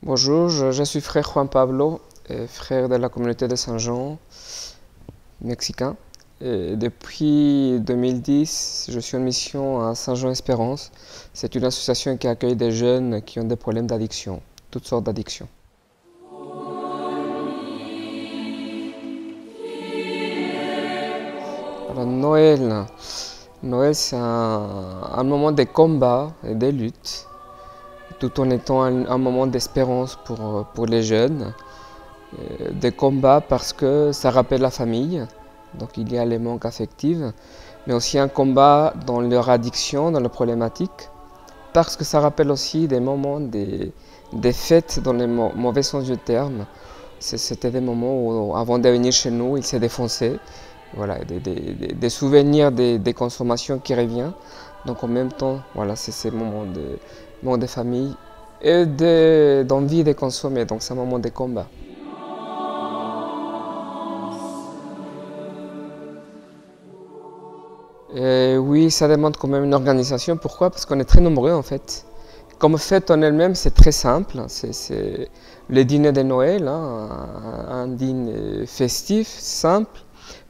Bonjour, je suis frère Juan Pablo, frère de la communauté de Saint-Jean, mexicain. Et depuis 2010, je suis en mission à Saint-Jean-Espérance. C'est une association qui accueille des jeunes qui ont des problèmes d'addiction, toutes sortes d'addictions. Alors Noël c'est un moment de combat et de lutte, tout en étant un moment d'espérance pour les jeunes. Des combats parce que ça rappelle la famille, donc il y a les manques affectifs, mais aussi un combat dans leur addiction, dans leurs problématiques, parce que ça rappelle aussi des moments, des fêtes dans le mauvais sens du terme. C'était des moments où, avant de venir chez nous, ils s'est défoncé. Voilà, des souvenirs des consommations qui reviennent. Donc en même temps, voilà, c'est ces moments de famille et d'envie de consommer. Donc c'est un moment de combat. Oui, ça demande quand même une organisation. Pourquoi? Parce qu'on est très nombreux en fait. Comme fête en elle-même, c'est très simple. C'est le dîner de Noël, hein, un dîner festif, simple.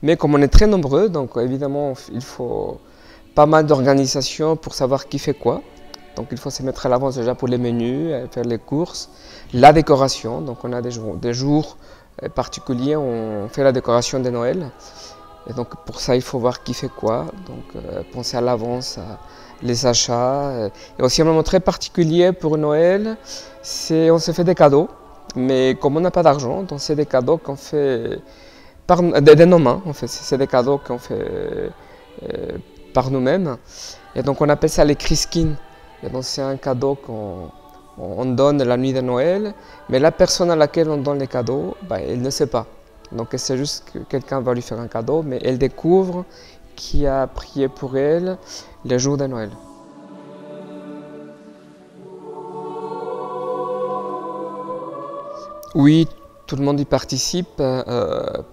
Mais comme on est très nombreux, donc évidemment, il faut pas mal d'organisation pour savoir qui fait quoi. Donc il faut se mettre à l'avance déjà pour les menus, faire les courses, la décoration. Donc on a des jours particuliers, on fait la décoration de Noël. Et donc pour ça, il faut voir qui fait quoi. Donc penser à l'avance à les achats. Et aussi un moment très particulier pour Noël, c'est on se fait des cadeaux. Mais comme on n'a pas d'argent, donc c'est des cadeaux qu'on fait de nos mains. En fait, c'est des cadeaux qu'on fait par nous-mêmes. Et donc on appelle ça les Christkin. Et donc c'est un cadeau qu'on donne la nuit de Noël, mais la personne à laquelle on donne les cadeaux, bah, elle ne sait pas. Donc c'est juste que quelqu'un va lui faire un cadeau, mais elle découvre qui a prié pour elle le jour de Noël. Oui, tout le monde y participe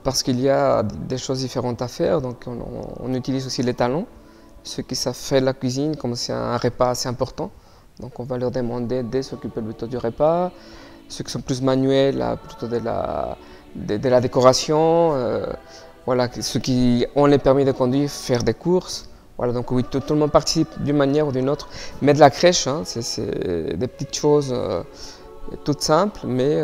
parce qu'il y a des choses différentes à faire. Donc on utilise aussi les talents. Ceux qui savent faire la cuisine, comme c'est un repas assez important, donc on va leur demander de s'occuper plutôt du repas. Ceux qui sont plus manuels, plutôt de la décoration. Voilà, ceux qui ont les permis de conduire, faire des courses. Voilà, donc oui, tout le monde participe d'une manière ou d'une autre. Mais de la crèche, hein, c'est des petites choses toutes simples, mais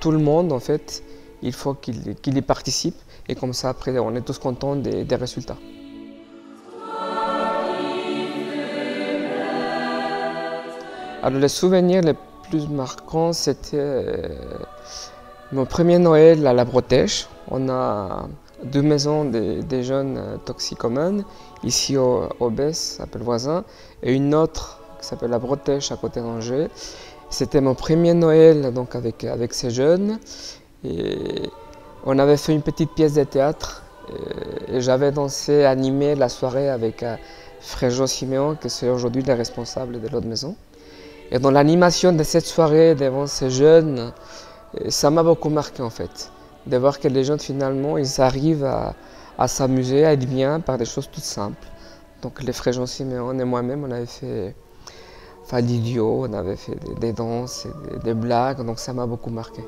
tout le monde, en fait, il faut qu'il y participe. Et comme ça, après, on est tous contents des résultats. Alors, les souvenirs les plus marquants, c'était mon premier Noël à la Bretèche. On a deux maisons des jeunes toxicomanes, ici au Besse, à Pelvoisin, et une autre qui s'appelle la Bretèche à côté d'Angers. C'était mon premier Noël donc avec ces jeunes. Et on avait fait une petite pièce de théâtre et j'avais dansé, animé la soirée avec Fréjo Siméon, qui est aujourd'hui le responsable de l'autre maison. Et dans l'animation de cette soirée devant ces jeunes, ça m'a beaucoup marqué en fait. De voir que les jeunes finalement, ils arrivent à s'amuser, à être bien par des choses toutes simples. Donc les frères Jean Siméon et moi-même, on avait fait l'idiot, on avait fait des danses, des blagues, donc ça m'a beaucoup marqué.